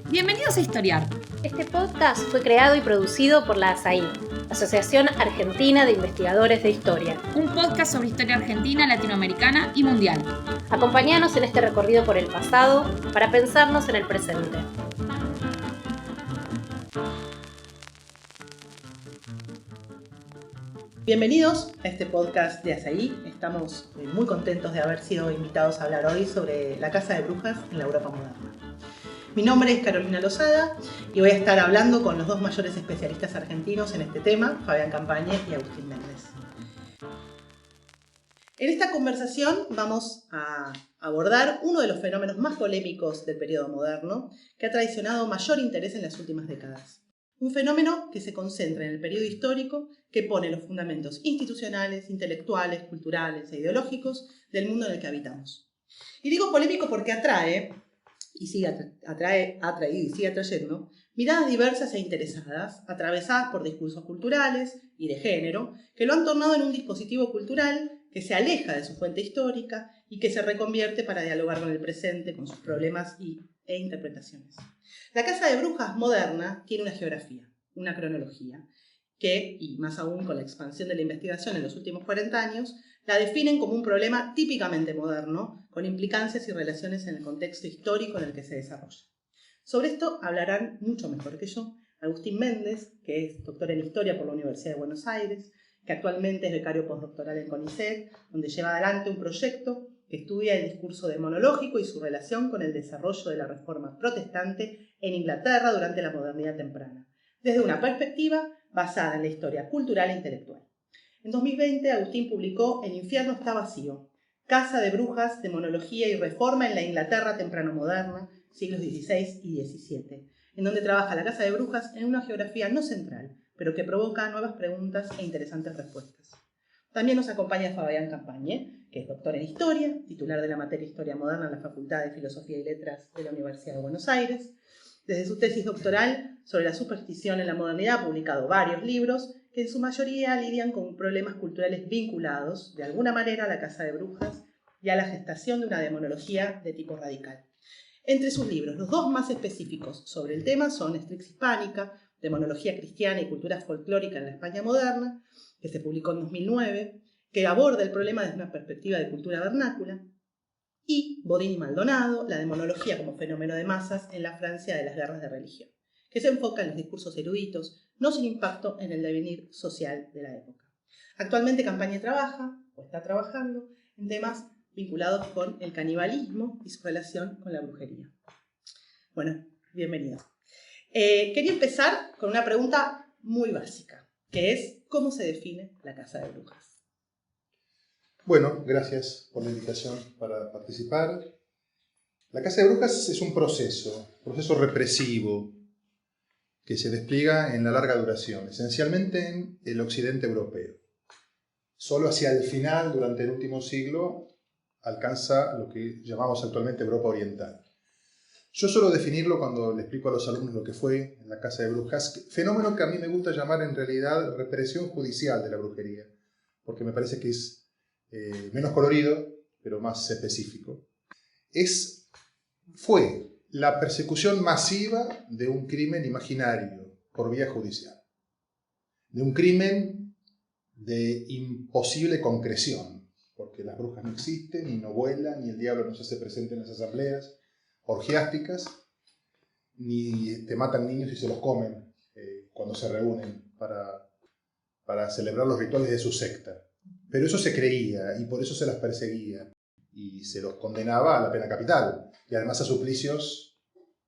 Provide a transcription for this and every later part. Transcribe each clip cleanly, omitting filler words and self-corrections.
Bienvenidos a Historiar. Este podcast fue creado y producido por la ASAI, Asociación Argentina de Investigadores de Historia. Un podcast sobre historia argentina, latinoamericana y mundial. Acompáñanos en este recorrido por el pasado para pensarnos en el presente. Bienvenidos a este podcast de ASAI. Estamos muy contentos de haber sido invitados a hablar hoy sobre la Casa de Brujas en la Europa moderna. Mi nombre es Carolina Lozada y voy a estar hablando con los dos mayores especialistas argentinos en este tema, Fabián Campañe y Agustín Méndez. En esta conversación vamos a abordar uno de los fenómenos más polémicos del periodo moderno, que ha traicionado mayor interés en las últimas décadas. Un fenómeno que se concentra en el periodo histórico, que pone los fundamentos institucionales, intelectuales, culturales e ideológicos del mundo en el que habitamos. Y digo polémico porque atrae, y ha traído y sigue atrayendo, miradas diversas e interesadas, atravesadas por discursos culturales y de género, que lo han tornado en un dispositivo cultural que se aleja de su fuente histórica y que se reconvierte para dialogar con el presente, con sus problemas e interpretaciones. La Casa de Brujas moderna tiene una geografía, una cronología, que, y más aún con la expansión de la investigación en los últimos 40 años, la definen como un problema típicamente moderno, con implicancias y relaciones en el contexto histórico en el que se desarrolla. Sobre esto hablarán mucho mejor que yo Agustín Méndez, que es doctor en Historia por la Universidad de Buenos Aires, que actualmente es becario postdoctoral en CONICET, donde lleva adelante un proyecto que estudia el discurso demonológico y su relación con el desarrollo de la Reforma Protestante en Inglaterra durante la modernidad temprana, desde una perspectiva basada en la historia cultural e intelectual. En 2020, Agustín publicó El infierno está vacío, Casa de Brujas, Demonología y Reforma en la Inglaterra temprano-moderna, siglos XVI y XVII, en donde trabaja la Casa de Brujas en una geografía no central, pero que provoca nuevas preguntas e interesantes respuestas. También nos acompaña Fabián Campañe, que es doctor en Historia, titular de la materia Historia Moderna en la Facultad de Filosofía y Letras de la Universidad de Buenos Aires. Desde su tesis doctoral sobre la superstición en la modernidad ha publicado varios libros que en su mayoría lidian con problemas culturales vinculados, de alguna manera, a la Casa de Brujas y a la gestación de una demonología de tipo radical. Entre sus libros, los dos más específicos sobre el tema son Strix Hispánica, Demonología cristiana y cultura folclórica en la España moderna, que se publicó en 2009, que aborda el problema desde una perspectiva de cultura vernácula, y Bodin y Maldonado, la demonología como fenómeno de masas en la Francia de las guerras de religión, que se enfoca en los discursos eruditos, no sin impacto en el devenir social de la época. Actualmente Campañe trabaja, o está trabajando, en temas vinculados con el canibalismo y su relación con la brujería. Bueno, bienvenidos. Quería empezar con una pregunta muy básica, que es ¿cómo se define la Casa de Brujas? Bueno, gracias por la invitación para participar. La Casa de Brujas es un proceso represivo que se despliega en la larga duración, esencialmente en el occidente europeo. Solo hacia el final, durante el último siglo, alcanza lo que llamamos actualmente Europa Oriental. Yo suelo definirlo cuando le explico a los alumnos lo que fue en la Casa de Brujas, fenómeno que a mí me gusta llamar en realidad represión judicial de la brujería, porque me parece que es menos colorido, pero más específico. Fue la persecución masiva de un crimen imaginario por vía judicial, de un crimen de imposible concreción, porque las brujas no existen, ni no vuelan, ni el diablo no se hace presente en las asambleas orgiásticas, ni te matan niños y se los comen cuando se reúnen para celebrar los rituales de su secta. Pero eso se creía y por eso se las perseguía y se los condenaba a la pena capital y además a suplicios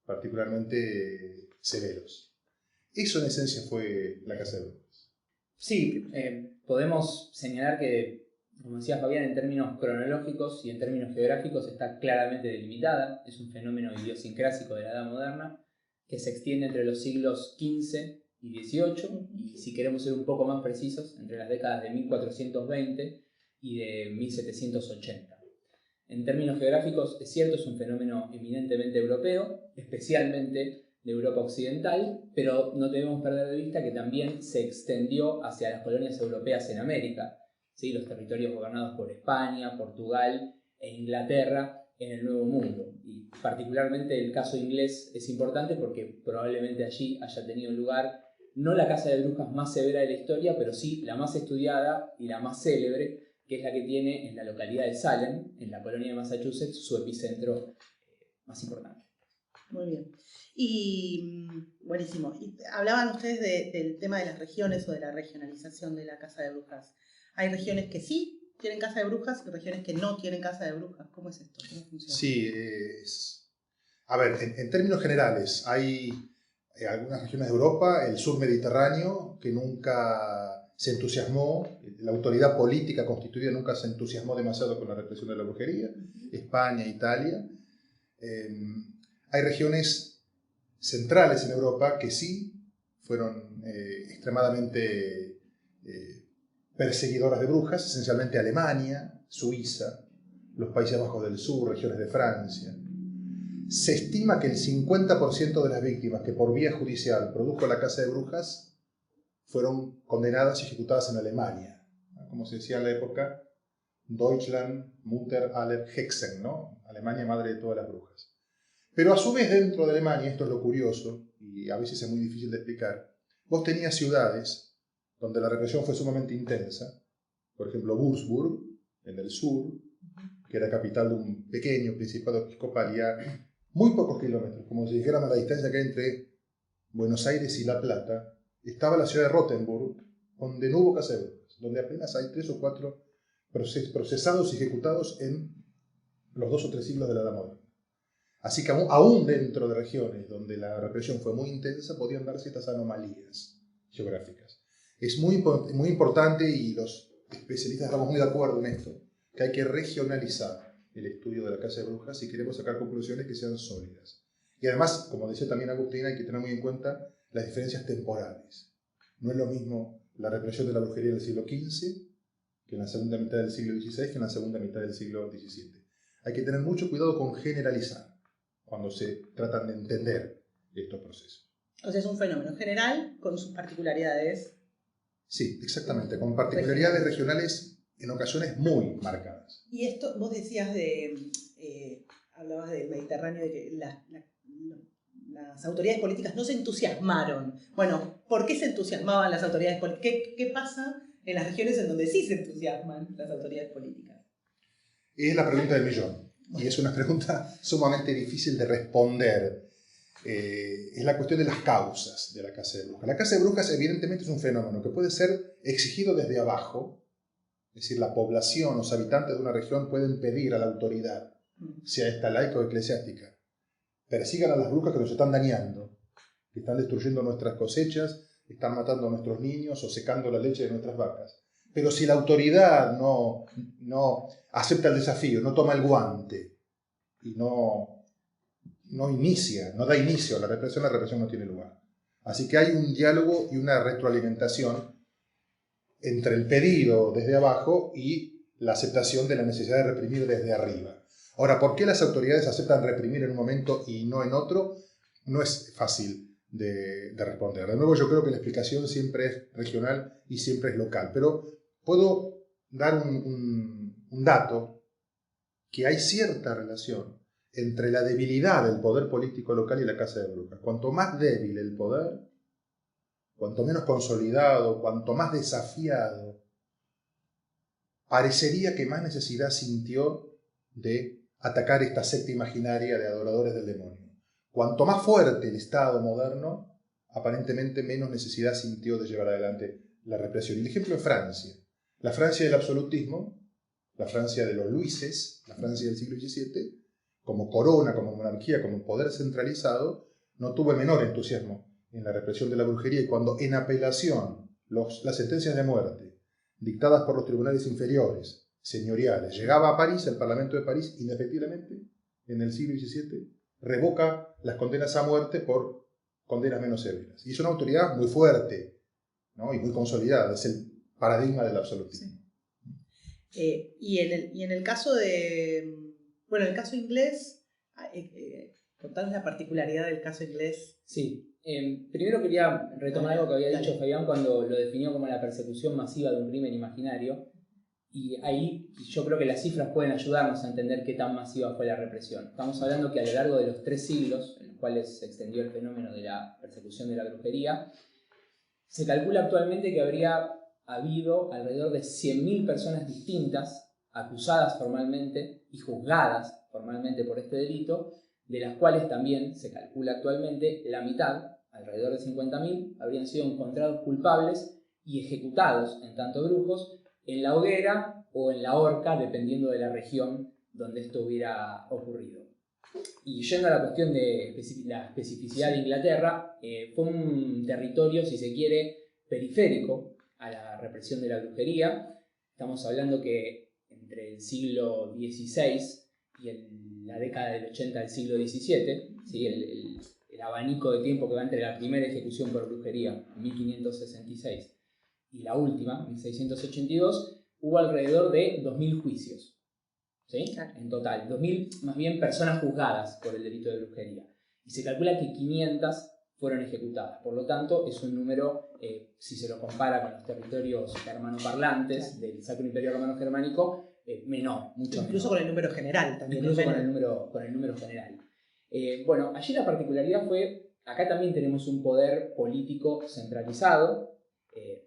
particularmente severos. Eso en esencia fue la Casa de Brujas. Sí, podemos señalar que, como decía Fabián, en términos cronológicos y en términos geográficos está claramente delimitada. Es un fenómeno idiosincrásico de la Edad Moderna que se extiende entre los siglos XV y XVIII, y si queremos ser un poco más precisos, entre las décadas de 1420 y de 1780. En términos geográficos, es cierto, es un fenómeno eminentemente europeo, especialmente de Europa Occidental, pero no debemos perder de vista que también se extendió hacia las colonias europeas en América, ¿sí? Los territorios gobernados por España, Portugal e Inglaterra en el Nuevo Mundo. y particularmente el caso inglés es importante porque probablemente allí haya tenido lugar no la caza de brujas más severa de la historia, pero sí la más estudiada y la más célebre, que es la que tiene en la localidad de Salem, en la colonia de Massachusetts, su epicentro más importante. Muy bien. Y buenísimo. Y hablaban ustedes del tema de las regiones o de la regionalización de la caza de brujas. Hay regiones que sí tienen caza de brujas y regiones que no tienen caza de brujas. ¿Cómo es esto? ¿Cómo funciona? Sí, a ver, en términos generales, hay algunas regiones de Europa, el sur mediterráneo, que nunca se entusiasmó, la autoridad política constituida nunca se entusiasmó demasiado con la represión de la brujería, España, Italia. Hay regiones centrales en Europa que sí fueron extremadamente perseguidoras de brujas, esencialmente Alemania, Suiza, los Países Bajos del Sur, regiones de Francia. Se estima que el 50% de las víctimas que por vía judicial produjo la caza de brujas fueron condenadas y ejecutadas en Alemania. Como se decía en la época, Deutschland, Mutter aller Hexen, ¿no? Alemania, madre de todas las brujas. Pero a su vez dentro de Alemania, esto es lo curioso, y a veces es muy difícil de explicar, vos tenías ciudades donde la represión fue sumamente intensa, por ejemplo Würzburg, en el sur, que era capital de un pequeño principado episcopal y a muy pocos kilómetros, como si dijéramos la distancia que hay entre Buenos Aires y La Plata, estaba la ciudad de Rothenburg, donde no hubo caza de brujas, donde apenas hay 3 o 4 procesados y ejecutados en los 2 o 3 siglos de la Edad Moderna. Así que aún dentro de regiones donde la represión fue muy intensa, podían darse estas anomalías geográficas. Es muy importante, y los especialistas estamos muy de acuerdo en esto, que hay que regionalizar el estudio de la caza de brujas si queremos sacar conclusiones que sean sólidas. Y además, como decía también Agustina, hay que tener muy en cuenta las diferencias temporales. No es lo mismo la represión de la brujería del siglo XV que en la segunda mitad del siglo XVI que en la segunda mitad del siglo XVII. Hay que tener mucho cuidado con generalizar cuando se tratan de entender estos procesos. O sea, es un fenómeno general con sus particularidades. Sí, exactamente, con particularidades regionales en ocasiones muy marcadas. Y esto, vos decías hablabas del Mediterráneo, de que las autoridades políticas no se entusiasmaron. Bueno, ¿por qué se entusiasmaban las autoridades políticas? ¿Qué pasa en las regiones en donde sí se entusiasman las autoridades políticas? Es la pregunta del millón. Y es una pregunta sumamente difícil de responder. Es la cuestión de las causas de la caza de brujas. La caza de brujas evidentemente es un fenómeno que puede ser exigido desde abajo, es decir, la población, los habitantes de una región pueden pedir a la autoridad, sea esta laica o eclesiástica, persigan a las brujas que nos están dañando, que están destruyendo nuestras cosechas, están matando a nuestros niños o secando la leche de nuestras vacas. Pero si la autoridad no acepta el desafío, no toma el guante y no da inicio a la represión no tiene lugar. Así que hay un diálogo y una retroalimentación entre el pedido desde abajo y la aceptación de la necesidad de reprimir desde arriba. Ahora, ¿por qué las autoridades aceptan reprimir en un momento y no en otro? No es fácil de responder. De nuevo, yo creo que la explicación siempre es regional y siempre es local, pero puedo dar un dato, que hay cierta relación entre la debilidad del poder político local y la caza de brujas. Cuanto más débil el poder, cuanto menos consolidado, cuanto más desafiado, parecería que más necesidad sintió de atacar esta secta imaginaria de adoradores del demonio. Cuanto más fuerte el Estado moderno, aparentemente menos necesidad sintió de llevar adelante la represión. Y el ejemplo es Francia. La Francia del absolutismo, la Francia de los Luises, la Francia del siglo XVII, como corona, como monarquía, como poder centralizado, no tuvo el menor entusiasmo en la represión de la brujería, y cuando en apelación las sentencias de muerte dictadas por los tribunales inferiores, señoriales, llegaba a París, el Parlamento de París, indefectiblemente, en el siglo XVII, revoca las condenas a muerte por condenas menos severas. Y es una autoridad muy fuerte, ¿no? Y muy consolidada, es el paradigma del absolutismo. Sí. Y en el caso en el caso inglés, contanos la particularidad del caso inglés. Sí. Primero quería retomar algo que había dicho Fabián cuando lo definió como la persecución masiva de un crimen imaginario. Y ahí yo creo que las cifras pueden ayudarnos a entender qué tan masiva fue la represión. Estamos hablando que a lo largo de los 3 siglos en los cuales se extendió el fenómeno de la persecución de la brujería, se calcula actualmente que habría habido alrededor de 100.000 personas distintas acusadas formalmente y juzgadas formalmente por este delito, de las cuales también se calcula actualmente la mitad, alrededor de 50.000, habrían sido encontrados culpables y ejecutados en tanto brujos en la hoguera o en la horca, dependiendo de la región donde esto hubiera ocurrido. Y yendo a la cuestión de la especificidad de Inglaterra, fue un territorio, si se quiere, periférico a la represión de la brujería. Estamos hablando que entre el siglo XVI y la década del 80 del siglo XVII, ¿sí? el abanico de tiempo que va entre la primera ejecución por brujería, 1566, y la última, 1682, hubo alrededor de 2.000 juicios, ¿sí? Claro. En total, 2.000 más bien personas juzgadas por el delito de brujería. Y se calcula que 500 fueron ejecutadas. Por lo tanto, es un número, si se lo compara con los territorios germanoparlantes del Sacro Imperio Romano Germánico, menor, mucho menor. Incluso con el número general también. Incluso con el número general. Bueno, allí la particularidad fue, acá también tenemos un poder político centralizado,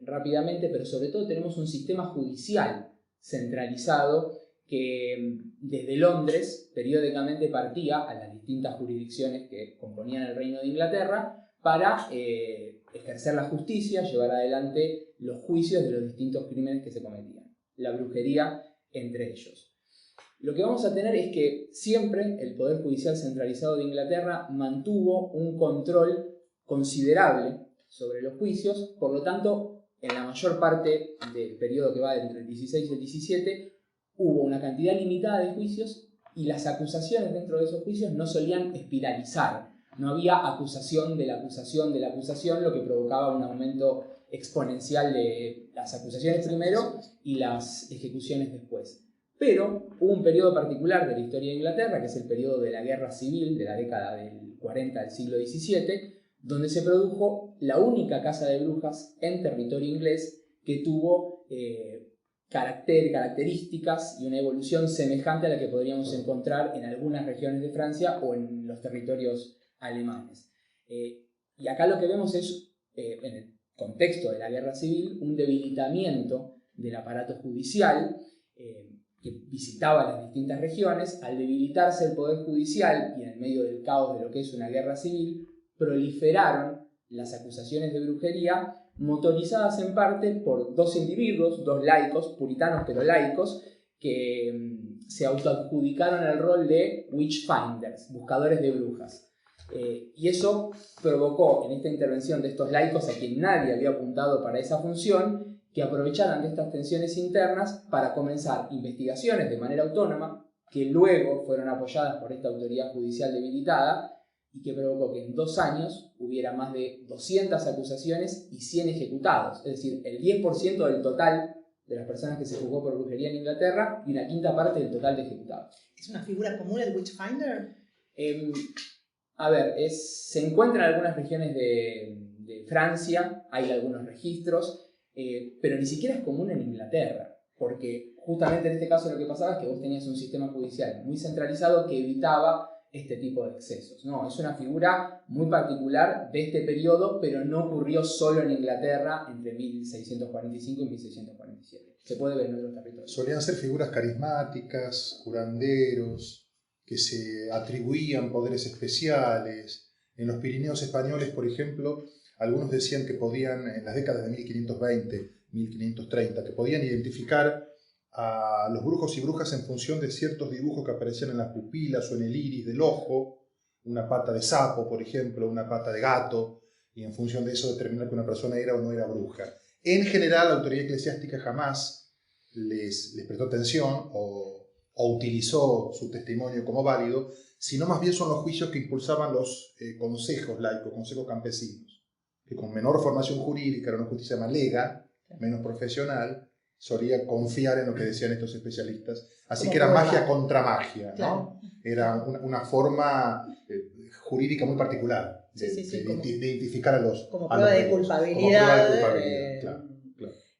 rápidamente, pero sobre todo tenemos un sistema judicial centralizado que desde Londres periódicamente partía a las distintas jurisdicciones que componían el Reino de Inglaterra para ejercer la justicia, llevar adelante los juicios de los distintos crímenes que se cometían, la brujería entre ellos. Lo que vamos a tener es que siempre el Poder Judicial centralizado de Inglaterra mantuvo un control considerable sobre los juicios, por lo tanto, en la mayor parte del periodo que va entre el 16 y el 17, hubo una cantidad limitada de juicios y las acusaciones dentro de esos juicios no solían espiralizar. No había acusación de la acusación de la acusación, lo que provocaba un aumento exponencial de las acusaciones primero y las ejecuciones después. Pero hubo un periodo particular de la historia de Inglaterra, que es el periodo de la Guerra Civil de la década del 40 del siglo XVII, donde se produjo la única casa de brujas en territorio inglés que tuvo características y una evolución semejante a la que podríamos encontrar en algunas regiones de Francia o en los territorios alemanes. Y acá lo que vemos es, en el contexto de la Guerra Civil, un debilitamiento del aparato judicial que visitaba las distintas regiones. Al debilitarse el Poder Judicial y en el medio del caos de lo que es una guerra civil, proliferaron las acusaciones de brujería, motorizadas en parte por 2 individuos, 2 laicos, puritanos pero laicos, que se autoadjudicaron el rol de witch finders, buscadores de brujas. Y eso provocó en esta intervención de estos laicos, a quien nadie había apuntado para esa función, que aprovecharan de estas tensiones internas para comenzar investigaciones de manera autónoma, que luego fueron apoyadas por esta autoridad judicial debilitada, y que provocó que en 2 años hubiera más de 200 acusaciones y 100 ejecutados, es decir, el 10% del total de las personas que se juzgó por brujería en Inglaterra y una quinta parte del total de ejecutados. ¿Es una figura común el Witchfinder? A ver, se encuentra en algunas regiones de Francia, hay algunos registros, pero ni siquiera es común en Inglaterra, porque justamente en este caso lo que pasaba es que vos tenías un sistema judicial muy centralizado que evitaba este tipo de excesos. No, es una figura muy particular de este periodo, pero no ocurrió solo en Inglaterra entre 1645 y 1647. Se puede ver en otros territorios. Solían ser figuras carismáticas, curanderos, que se atribuían poderes especiales. En los Pirineos españoles, por ejemplo, algunos decían que podían, en las décadas de 1520, 1530, que podían identificar a los brujos y brujas en función de ciertos dibujos que aparecían en las pupilas o en el iris del ojo, una pata de sapo, por ejemplo, una pata de gato, y en función de eso determinar que una persona era o no era bruja. En general, la autoridad eclesiástica jamás les prestó atención o utilizó su testimonio como válido, sino más bien son los juicios que impulsaban los consejos laicos, consejos campesinos, que con menor formación jurídica, era una justicia más lega, menos profesional, solía confiar en lo que decían estos especialistas. Así como que era prueba. magia contra magia, ¿no? Claro. Era una forma jurídica muy particular de, Sí, de como, identificar a los... como a prueba los de reos. culpabilidad. Como prueba de culpabilidad, claro.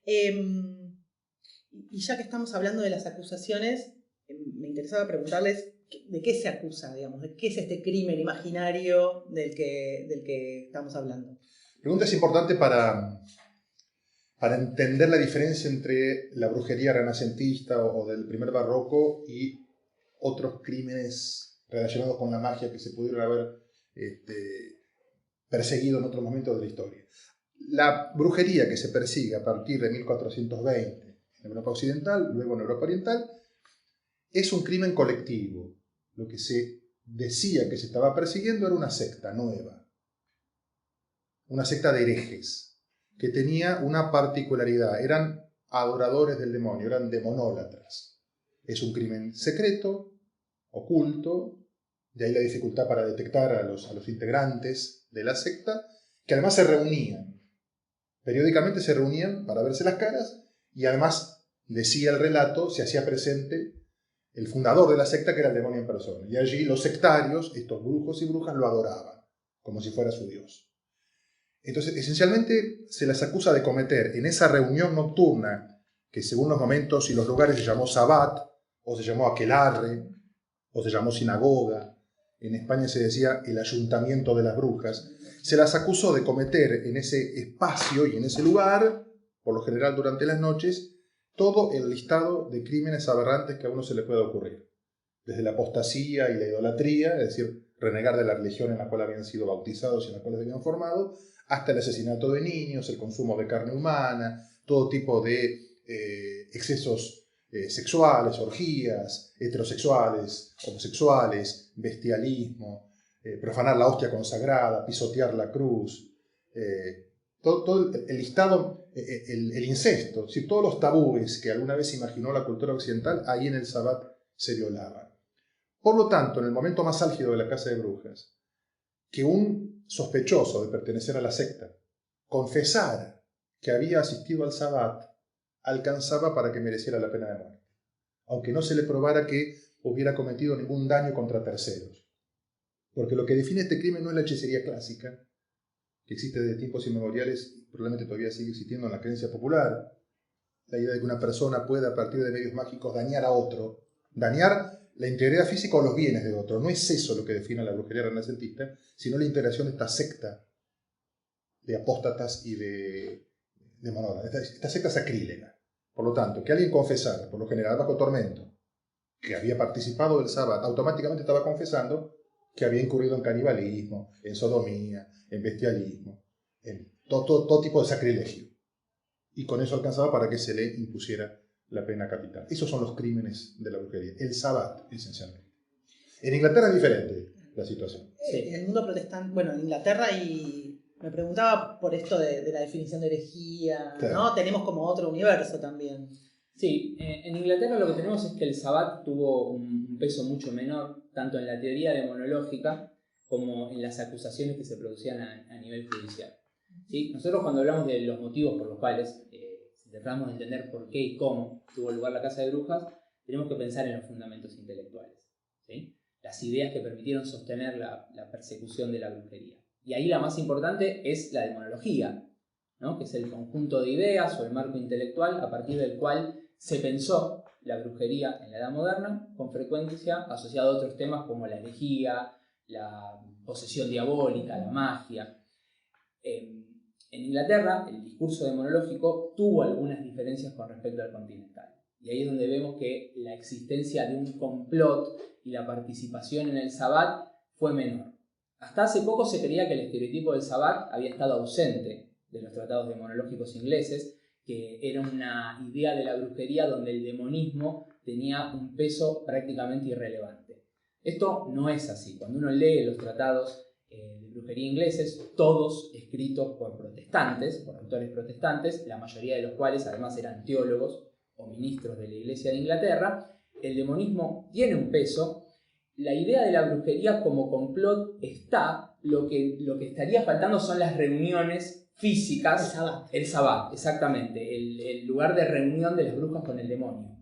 ¿Y Y ya que estamos hablando de las acusaciones, me interesaba preguntarles de qué se acusa, digamos, de qué es este crimen imaginario del que estamos hablando. La pregunta es importante para entender la diferencia entre la brujería renacentista o del primer barroco y otros crímenes relacionados con la magia que se pudieron haber perseguido en otros momentos de la historia. La brujería que se persigue a partir de 1420 en Europa Occidental, luego en Europa Oriental, es un crimen colectivo. Lo que se decía que se estaba persiguiendo era una secta nueva, una secta de herejes, que tenía una particularidad: eran adoradores del demonio, eran demonólatras. Es un crimen secreto, oculto, de ahí la dificultad para detectar a los integrantes de la secta, que además se reunían, periódicamente se reunían para verse las caras, y además, decía el relato, se hacía presente el fundador de la secta, que era el demonio en persona. Y allí los sectarios, estos brujos y brujas, lo adoraban, como si fuera su dios. Entonces, esencialmente, se las acusa de cometer en esa reunión nocturna, que según los momentos y los lugares se llamó sabbat, o se llamó aquelarre, o se llamó sinagoga. En España se decía el ayuntamiento de las brujas. Se las acusó de cometer en ese espacio y en ese lugar, por lo general durante las noches, todo el listado de crímenes aberrantes que a uno se le pueda ocurrir. Desde la apostasía y la idolatría, es decir, renegar de la religión en la cual habían sido bautizados y en la cual se habían formado, hasta el asesinato de niños, el consumo de carne humana, todo tipo de excesos sexuales, orgías, heterosexuales, homosexuales, bestialismo, profanar la hostia consagrada, pisotear la cruz, todo el listado, el incesto, es decir, todos los tabúes que alguna vez imaginó la cultura occidental, ahí en el sabbat se violaban. Por lo tanto, en el momento más álgido de la casa de brujas, que un sospechoso de pertenecer a la secta confesara que había asistido al sabbat, alcanzaba para que mereciera la pena de muerte, aunque no se le probara que hubiera cometido ningún daño contra terceros. Porque lo que define este crimen no es la hechicería clásica, que existe desde tiempos inmemoriales y probablemente todavía sigue existiendo en la creencia popular, la idea de que una persona pueda a partir de medios mágicos dañar a otro, dañar la integridad física o los bienes de otro. No es eso lo que define a la brujería renacentista, sino la integración de esta secta de apóstatas y de monógatas, esta secta sacrílega. Por lo tanto, que alguien confesara, por lo general bajo tormento, que había participado del sábado, automáticamente estaba confesando que había incurrido en canibalismo, en sodomía, en bestialismo, en todo tipo de sacrilegio. Y con eso alcanzaba para que se le impusiera la pena capital. Esos son los crímenes de la brujería. El sabbat, esencialmente. En Inglaterra es diferente la situación. En el mundo protestante, bueno, en Inglaterra, y me preguntaba por esto de la definición de herejía, claro, ¿no? Tenemos como otro universo también. Sí, en Inglaterra lo que tenemos es que el sabbat tuvo un peso mucho menor, tanto en la teoría demonológica como en las acusaciones que se producían a nivel judicial. ¿Sí? Nosotros cuando hablamos de los motivos por los cuales tratamos de entender por qué y cómo tuvo lugar la casa de brujas, tenemos que pensar en los fundamentos intelectuales, ¿sí? Las ideas que permitieron sostener la persecución de la brujería. Y ahí la más importante es la demonología, ¿no? Que es el conjunto de ideas o el marco intelectual a partir del cual se pensó la brujería en la Edad Moderna, con frecuencia asociado a otros temas como la herejía, la posesión diabólica, la magia. En Inglaterra, el discurso demonológico tuvo algunas diferencias con respecto al continental. Y ahí es donde vemos que la existencia de un complot y la participación en el sabbat fue menor. Hasta hace poco se creía que el estereotipo del sabbat había estado ausente de los tratados demonológicos ingleses, que era una idea de la brujería donde el demonismo tenía un peso prácticamente irrelevante. Esto no es así. Cuando uno lee los tratados de brujería ingleses, todos escritos por protestantes, por autores protestantes, la mayoría de los cuales además eran teólogos o ministros de la Iglesia de Inglaterra, el demonismo tiene un peso. La idea de la brujería como complot está, lo que estaría faltando son las reuniones físicas. El sabbat, exactamente, el lugar de reunión de las brujas con el demonio.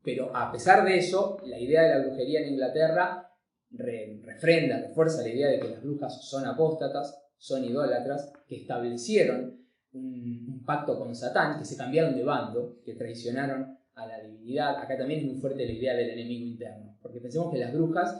Pero a pesar de eso, la idea de la brujería en Inglaterra refrenda, refuerza la idea de que las brujas son apóstatas, son idólatras, que establecieron un pacto con Satán, que se cambiaron de bando, que traicionaron a la divinidad. Acá también es muy fuerte la idea del enemigo interno, porque pensemos que las brujas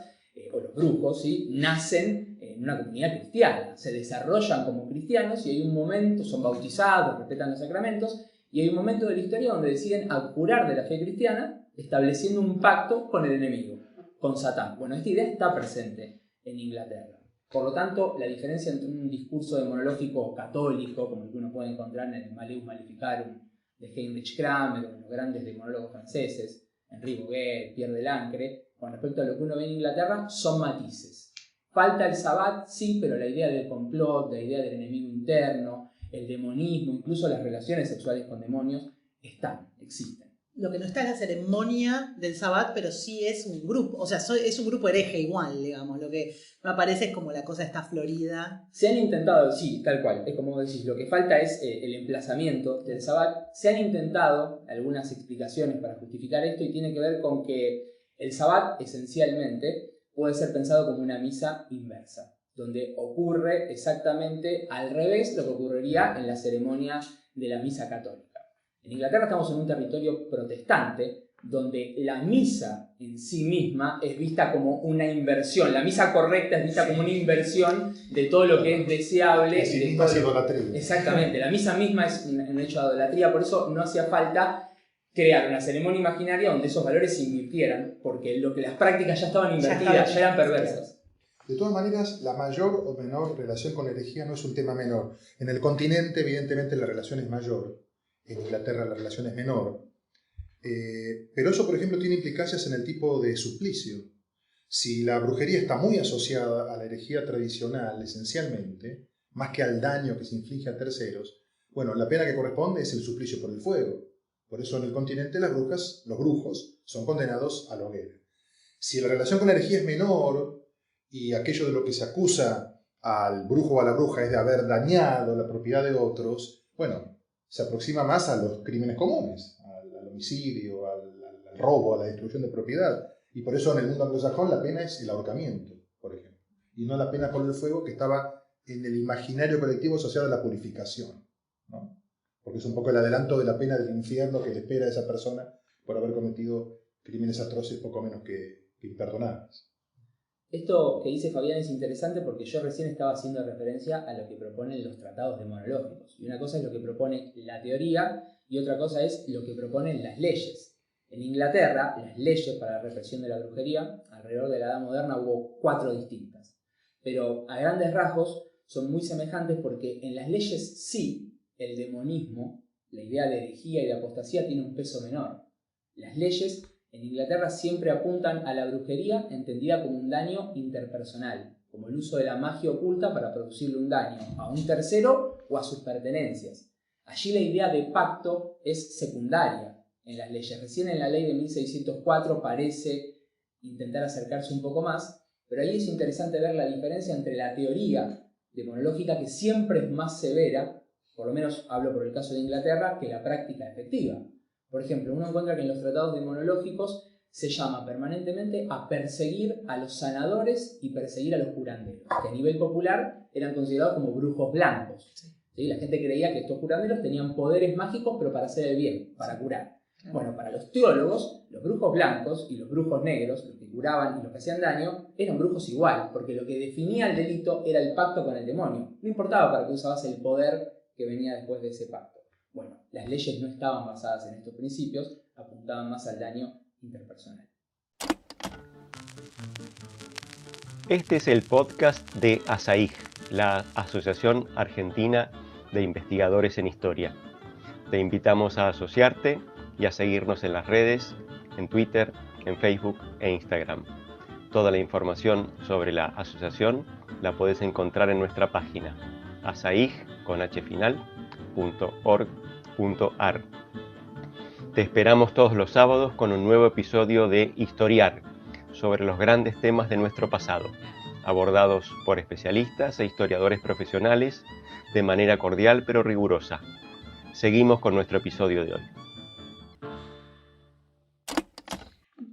o los brujos, ¿sí?, nacen en una comunidad cristiana, se desarrollan como cristianos y hay un momento, son bautizados, respetan los sacramentos, y hay un momento de la historia donde deciden abjurar de la fe cristiana, estableciendo un pacto con el enemigo, con Satán. Bueno, esta idea está presente en Inglaterra. Por lo tanto, la diferencia entre un discurso demonológico católico, como el que uno puede encontrar en el Malleus Maleficarum de Heinrich Kramer o en los grandes demonólogos franceses, Henri Boguet, Pierre Delancre, con respecto a lo que uno ve en Inglaterra, son matices. Falta el sabbat, sí, pero la idea del complot, la idea del enemigo interno, el demonismo, incluso las relaciones sexuales con demonios, existen. Lo que no está es la ceremonia del sabbat, pero sí es un grupo, o sea, es un grupo hereje igual, digamos. Lo que no aparece es como la cosa está florida. Se han intentado, sí, tal cual, es como decís, lo que falta es el emplazamiento del sabbat. Se han intentado algunas explicaciones para justificar esto y tiene que ver con que el sabbat esencialmente puede ser pensado como una misa inversa, donde ocurre exactamente al revés lo que ocurriría en la ceremonia de la misa católica. En Inglaterra estamos en un territorio protestante donde la misa en sí misma es vista como una inversión. La misa correcta es vista como una inversión de todo lo que es deseable. Sí misma es idolatría. Exactamente, la misa misma es un hecho de idolatría, por eso no hacía falta crear una ceremonia imaginaria donde esos valores se invirtieran, porque las prácticas ya estaban invertidas, ya eran perversas. De todas maneras, la mayor o menor relación con la herejía no es un tema menor. En el continente, evidentemente, la relación es mayor. En Inglaterra la relación es menor. Pero eso, por ejemplo, tiene implicancias en el tipo de suplicio. Si la brujería está muy asociada a la herejía tradicional, esencialmente, más que al daño que se inflige a terceros, bueno, la pena que corresponde es el suplicio por el fuego. Por eso en el continente los brujos, son condenados a la hoguera. Si la relación con la herejía es menor y aquello de lo que se acusa al brujo o a la bruja es de haber dañado la propiedad de otros, bueno, se aproxima más a los crímenes comunes, al homicidio, al robo, a la destrucción de propiedad. Y por eso en el mundo anglosajón la pena es el ahorcamiento, por ejemplo, y no la pena por el fuego que estaba en el imaginario colectivo asociado a la purificación, ¿no? Porque es un poco el adelanto de la pena del infierno que le espera a esa persona por haber cometido crímenes atroces poco menos que imperdonables. Esto que dice Fabián es interesante porque yo recién estaba haciendo referencia a lo que proponen los tratados demonológicos. Y una cosa es lo que propone la teoría y otra cosa es lo que proponen las leyes. En Inglaterra, las leyes para la represión de la brujería, alrededor de la Edad Moderna hubo 4 distintas. Pero a grandes rasgos son muy semejantes porque en las leyes sí, el demonismo, la idea de herejía y de apostasía tiene un peso menor. Las leyes en Inglaterra siempre apuntan a la brujería entendida como un daño interpersonal, como el uso de la magia oculta para producirle un daño a un tercero o a sus pertenencias. Allí la idea de pacto es secundaria en las leyes. Recién en la ley de 1604 parece intentar acercarse un poco más, pero ahí es interesante ver la diferencia entre la teoría demonológica, que siempre es más severa, por lo menos hablo por el caso de Inglaterra, que la práctica efectiva. Por ejemplo, uno encuentra que en los tratados demonológicos se llama permanentemente a perseguir a los sanadores y perseguir a los curanderos, que a nivel popular eran considerados como brujos blancos. ¿Sí? La gente creía que estos curanderos tenían poderes mágicos, pero para hacer el bien, para curar. Bueno, para los teólogos, los brujos blancos y los brujos negros, los que curaban y los que hacían daño, eran brujos igual, porque lo que definía el delito era el pacto con el demonio. No importaba para qué usabas el poder que venía después de ese pacto. Bueno, las leyes no estaban basadas en estos principios, apuntaban más al daño interpersonal. Este es el podcast de ASAIG, la Asociación Argentina de Investigadores en Historia. Te invitamos a asociarte y a seguirnos en las redes, en Twitter, en Facebook e Instagram. Toda la información sobre la asociación la puedes encontrar en nuestra página asaig.org.ar. Te esperamos todos los sábados con un nuevo episodio de Historiar, sobre los grandes temas de nuestro pasado, abordados por especialistas e historiadores profesionales de manera cordial pero rigurosa. Seguimos con nuestro episodio de hoy.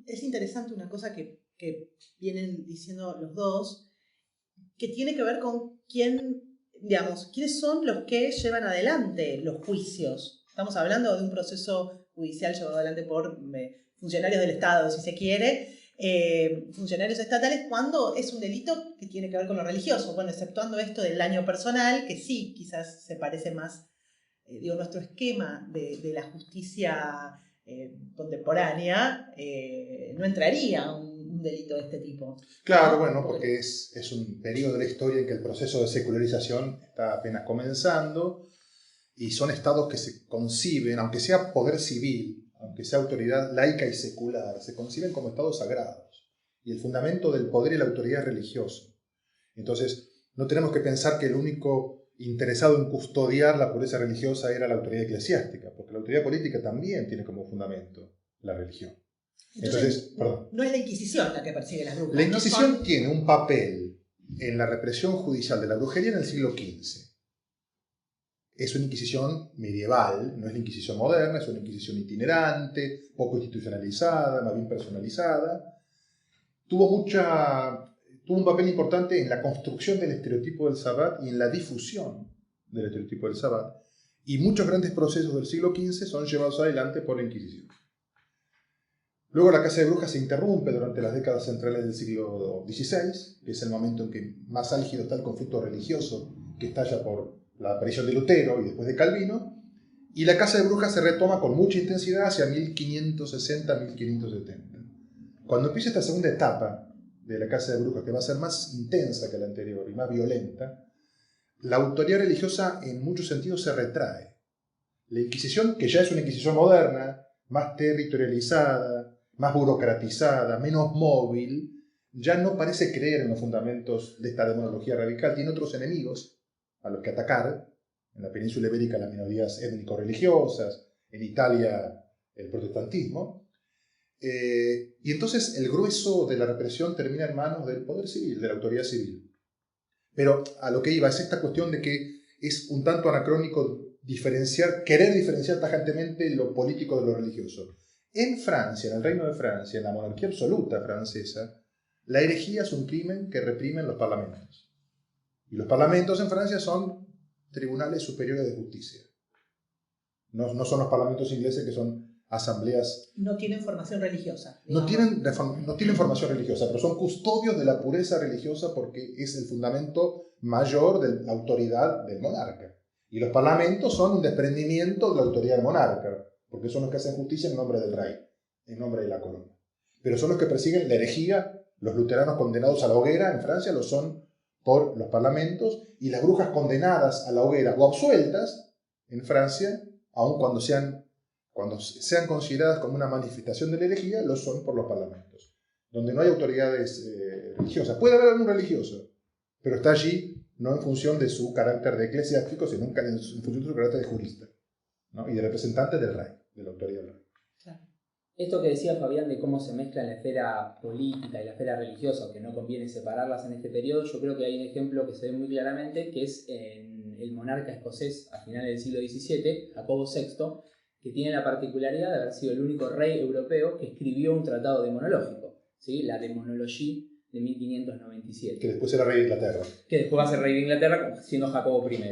Es interesante una cosa que vienen diciendo los dos, que tiene que ver con quiénes son los que llevan adelante los juicios. Estamos hablando de un proceso judicial llevado adelante por funcionarios del Estado, si se quiere, funcionarios estatales, cuando es un delito que tiene que ver con lo religioso. Bueno, exceptuando esto del daño personal, que sí, quizás se parece más, nuestro esquema de la justicia contemporánea, no entraría un delito de este tipo. Claro, bueno, porque es un periodo de la historia en que el proceso de secularización está apenas comenzando y son estados que se conciben, aunque sea poder civil, aunque sea autoridad laica y secular, se conciben como estados sagrados. Y el fundamento del poder y la autoridad es religioso. Entonces, no tenemos que pensar que el único interesado en custodiar la pureza religiosa era la autoridad eclesiástica, porque la autoridad política también tiene como fundamento la religión. Entonces, perdón. No es la Inquisición la que persigue las brujas. La Inquisición tiene un papel en la represión judicial de la brujería en el siglo XV. Es una Inquisición medieval, no es la Inquisición moderna, es una Inquisición itinerante, poco institucionalizada, más bien personalizada. Tuvo un papel importante en la construcción del estereotipo del Sabbat y en la difusión del estereotipo del Sabbat. Y muchos grandes procesos del siglo XV son llevados adelante por la Inquisición. Luego la caza de brujas se interrumpe durante las décadas centrales del siglo XVI, que es el momento en que más álgido está el conflicto religioso que estalla por la aparición de Lutero y después de Calvino, y la caza de brujas se retoma con mucha intensidad hacia 1560-1570. Cuando empieza esta segunda etapa de la caza de brujas, que va a ser más intensa que la anterior y más violenta, la autoridad religiosa en muchos sentidos se retrae. La Inquisición, que ya es una Inquisición moderna, más territorializada, más burocratizada, menos móvil, ya no parece creer en los fundamentos de esta demonología radical. Tiene otros enemigos a los que atacar. En la península ibérica las minorías étnico-religiosas, en Italia el protestantismo. Y entonces el grueso de la represión termina en manos del poder civil, de la autoridad civil. Pero a lo que iba es esta cuestión de que es un tanto anacrónico querer diferenciar tajantemente lo político de lo religioso. En Francia, en el Reino de Francia, en la monarquía absoluta francesa, la herejía es un crimen que reprimen los parlamentos. Y los parlamentos en Francia son tribunales superiores de justicia. No son los parlamentos ingleses que son asambleas. No tienen formación religiosa. No tienen formación religiosa, pero son custodios de la pureza religiosa porque es el fundamento mayor de la autoridad del monarca. Y los parlamentos son un desprendimiento de la autoridad del monarca, porque son los que hacen justicia en nombre del rey, en nombre de la corona. Pero son los que persiguen la herejía. Los luteranos condenados a la hoguera en Francia lo son por los parlamentos, y las brujas condenadas a la hoguera o absueltas en Francia, aun cuando sean consideradas como una manifestación de la herejía, lo son por los parlamentos, donde no hay autoridades religiosas. Puede haber algún religioso, pero está allí no en función de su carácter de eclesiástico, sino en función de su carácter de jurista, ¿no? Y de representante del rey, de la autoridad del rey. Claro. Esto que decía Fabián de cómo se mezcla la esfera política y la esfera religiosa, que no conviene separarlas en este periodo, yo creo que hay un ejemplo que se ve muy claramente, que es en el monarca escocés a finales del siglo XVII, Jacobo VI, que tiene la particularidad de haber sido el único rey europeo que escribió un tratado demonológico, ¿sí? La Demonologie de 1597. Que después era rey de Inglaterra. Que después va a ser rey de Inglaterra, siendo Jacobo I.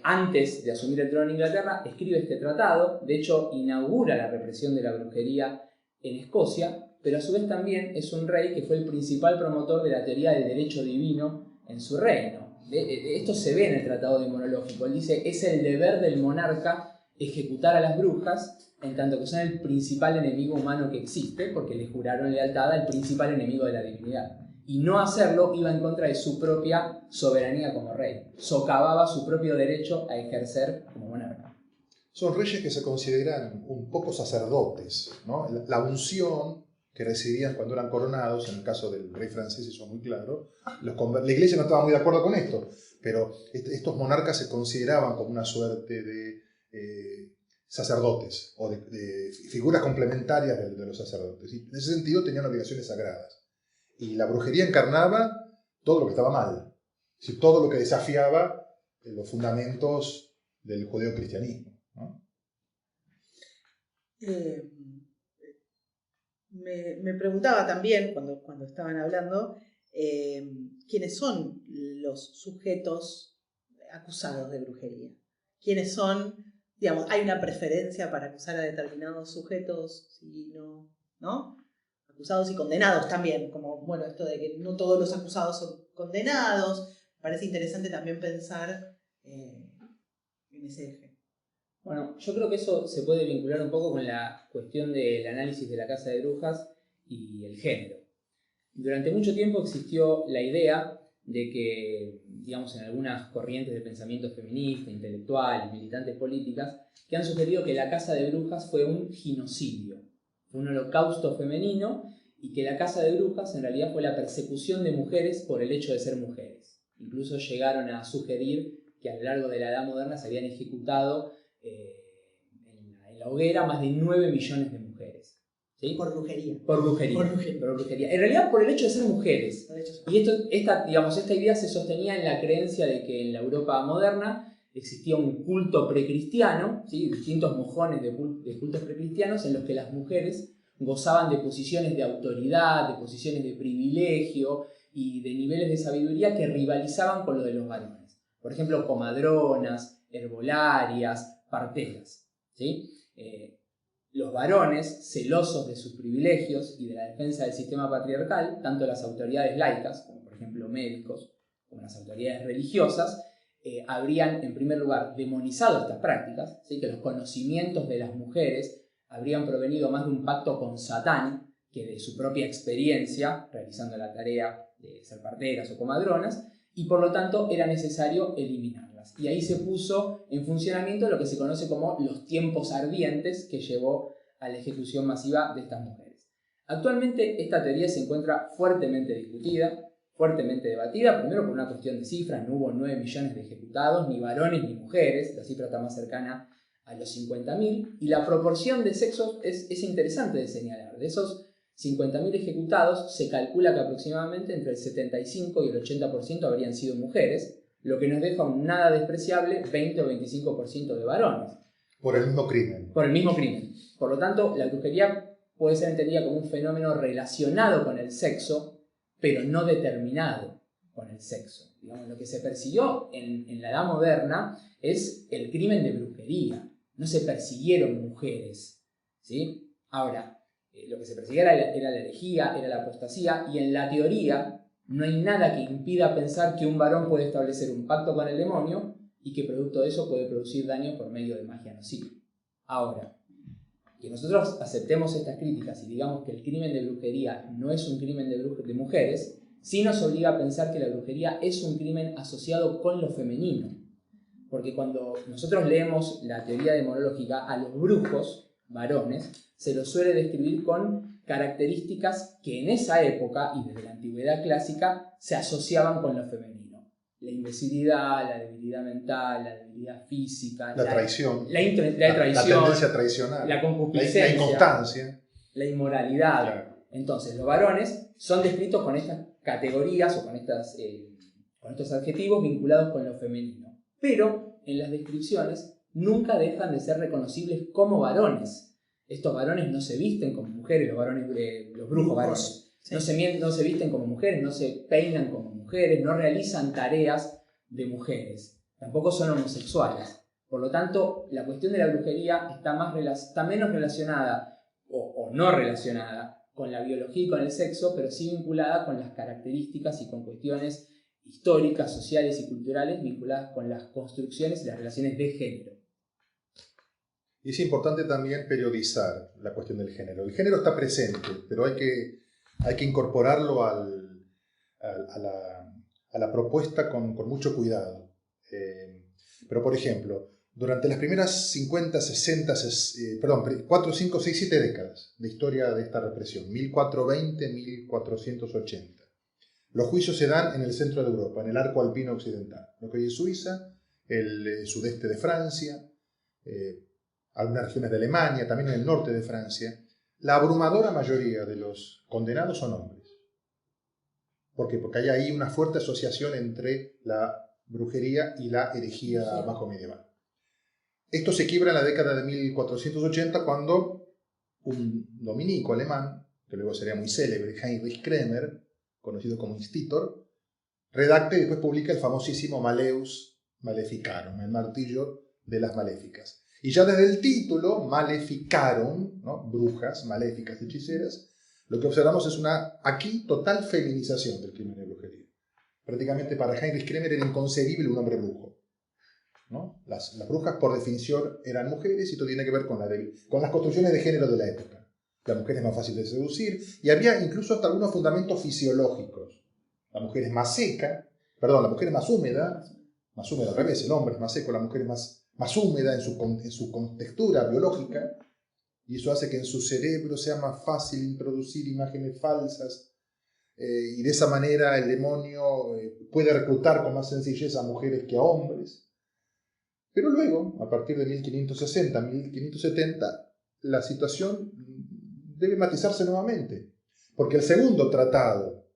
Antes de asumir el trono en Inglaterra, escribe este tratado, de hecho inaugura la represión de la brujería en Escocia, pero a su vez también es un rey que fue el principal promotor de la teoría del derecho divino en su reino. Esto se ve en el tratado demonológico. Él dice, es el deber del monarca ejecutar a las brujas, en tanto que son el principal enemigo humano que existe, porque le juraron lealtad al principal enemigo de la divinidad. Y no hacerlo iba en contra de su propia soberanía como rey. Socavaba su propio derecho a ejercer como monarca. Son reyes que se consideran un poco sacerdotes, ¿no? La unción que recibían cuando eran coronados, en el caso del rey francés eso es muy claro, la iglesia no estaba muy de acuerdo con esto, pero estos monarcas se consideraban como una suerte de sacerdotes o de figuras complementarias de los sacerdotes. Y en ese sentido tenían obligaciones sagradas. Y la brujería encarnaba todo lo que estaba mal, es decir, todo lo que desafiaba los fundamentos del judeocristianismo, ¿no? Me preguntaba también, cuando estaban hablando, quiénes son los sujetos acusados de brujería. ¿Quiénes son digamos, hay una preferencia para acusar a determinados sujetos, si no, ¿no? Acusados y condenados también, como, bueno, esto de que no todos los acusados son condenados. Parece interesante también pensar en ese eje. Bueno, yo creo que eso se puede vincular un poco con la cuestión del análisis de la casa de brujas y el género. Durante mucho tiempo existió la idea de que, digamos, en algunas corrientes de pensamiento feminista, intelectual y militantes políticas, que han sugerido que la casa de brujas fue un genocidio, fue un holocausto femenino, y que la casa de brujas en realidad fue la persecución de mujeres por el hecho de ser mujeres. Incluso llegaron a sugerir que a lo largo de la Edad Moderna se habían ejecutado en la hoguera más de 9 millones de mujeres. ¿Sí? Por brujería. Por brujería. En realidad por el hecho de ser mujeres. Y esta idea se sostenía en la creencia de que en la Europa moderna existía un culto precristiano, ¿sí? Distintos mojones de cultos precristianos en los que las mujeres gozaban de posiciones de autoridad, de posiciones de privilegio y de niveles de sabiduría que rivalizaban con lo de los varones. Por ejemplo, comadronas, herbolarias, parteras. ¿Sí? Los varones, celosos de sus privilegios y de la defensa del sistema patriarcal, tanto las autoridades laicas, como por ejemplo médicos, como las autoridades religiosas, habrían en primer lugar demonizado estas prácticas, ¿sí? Que los conocimientos de las mujeres habrían provenido más de un pacto con Satán que de su propia experiencia realizando la tarea de ser parteras o comadronas, y por lo tanto era necesario eliminarlas. Y ahí se puso en funcionamiento lo que se conoce como los tiempos ardientes, que llevó a la ejecución masiva de estas mujeres. Actualmente esta teoría se encuentra fuertemente discutida, fuertemente debatida, primero por una cuestión de cifras, no hubo 9 millones de ejecutados, ni varones ni mujeres, la cifra está más cercana a los 50.000, y la proporción de sexos es interesante de señalar. De esos 50.000 ejecutados, se calcula que aproximadamente entre el 75 y el 80% habrían sido mujeres, lo que nos deja un nada despreciable 20 o 25% de varones. Por el mismo crimen. Por el mismo crimen. Por lo tanto, la brujería puede ser entendida como un fenómeno relacionado con el sexo, pero no determinado con el sexo. Digamos, lo que se persiguió en la Edad Moderna es el crimen de brujería. No se persiguieron mujeres, ¿sí? Ahora, lo que se perseguía era la herejía, era la apostasía, y en la teoría no hay nada que impida pensar que un varón puede establecer un pacto con el demonio y que producto de eso puede producir daño por medio de magia nociva. Ahora, que nosotros aceptemos estas críticas y digamos que el crimen de brujería no es un crimen de mujeres, sí nos obliga a pensar que la brujería es un crimen asociado con lo femenino. Porque cuando nosotros leemos la teoría demonológica, a los brujos, varones, se los suele describir con características que en esa época y desde la antigüedad clásica se asociaban con lo femenino. La imbecilidad, la debilidad mental, la debilidad física, la traición, la traición, la tendencia traicional, la concupiscencia, la inconstancia, la inmoralidad. Claro. Entonces, los varones son descritos con estas categorías o con estos adjetivos vinculados con lo femenino. Pero en las descripciones nunca dejan de ser reconocibles como varones. Estos varones no se visten como mujeres, los brujos varones. Sí. No se visten como mujeres, no se peinan como mujeres, no realizan tareas de mujeres. Tampoco son homosexuales. Por lo tanto, la cuestión de la brujería está menos relacionada o no relacionada con la biología y con el sexo, pero sí vinculada con las características y con cuestiones históricas, sociales y culturales vinculadas con las construcciones y las relaciones de género. Y es importante también periodizar la cuestión del género. El género está presente, pero hay que incorporarlo a la propuesta con mucho cuidado. Pero, por ejemplo, durante las primeras 50, 60, 4, 5, 6, 7 décadas de historia de esta represión, 1420, 1480, los juicios se dan en el centro de Europa, en el arco alpino occidental, lo que hoy es Suiza, el sudeste de Francia, algunas regiones de Alemania, también en el norte de Francia. La abrumadora mayoría de los condenados son hombres. ¿Por qué? Porque hay ahí una fuerte asociación entre la brujería y la herejía bajo medieval. Esto se quiebra en la década de 1480 cuando un dominico alemán, que luego sería muy célebre, Heinrich Kremer, conocido como Institor, redacta y después publica el famosísimo Malleus Maleficarum, el martillo de las maléficas. Y ya desde el título, Maleficarum, ¿no? Brujas, maléficas, hechiceras, lo que observamos es una, aquí, total feminización del crimen de brujería. Prácticamente para Heinrich Kremer era inconcebible un hombre brujo, ¿no? Las brujas, por definición, eran mujeres, y esto tiene que ver con las construcciones de género de la época. La mujer es más fácil de seducir, y había incluso hasta algunos fundamentos fisiológicos. La mujer es más seca, la mujer es más húmeda al revés, el hombre es más seco, la mujer es más húmeda en su contextura biológica, y eso hace que en su cerebro sea más fácil introducir imágenes falsas, y de esa manera el demonio puede reclutar con más sencillez a mujeres que a hombres. Pero luego, a partir de 1560, 1570, la situación debe matizarse nuevamente, porque el segundo tratado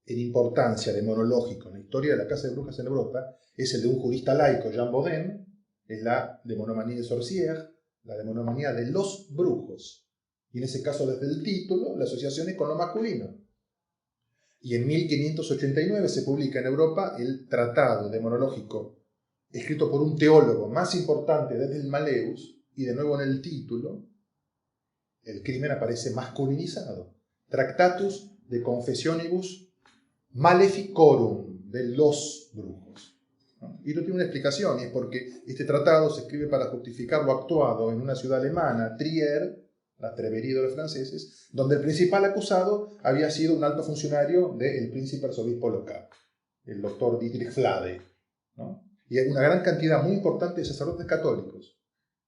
en importancia demonológico en la historia de la Casa de Brujas en Europa es el de un jurista laico, Jean Bodin, es la Demonomanie des Sorcières, la demonomanía de los brujos. Y en ese caso, desde el título, la asociación es con lo masculino. Y en 1589 se publica en Europa el tratado demonológico escrito por un teólogo más importante desde el Maleus, y de nuevo en el título el crimen aparece masculinizado. Tractatus de Confessionibus Maleficorum, de los brujos. ¿No? Y esto tiene una explicación, y es porque este tratado se escribe para justificar lo actuado en una ciudad alemana, Trier, la Treveri de los franceses, donde el principal acusado había sido un alto funcionario del príncipe arzobispo local, el doctor Dietrich Flade, ¿no? Y hay una gran cantidad muy importante de sacerdotes católicos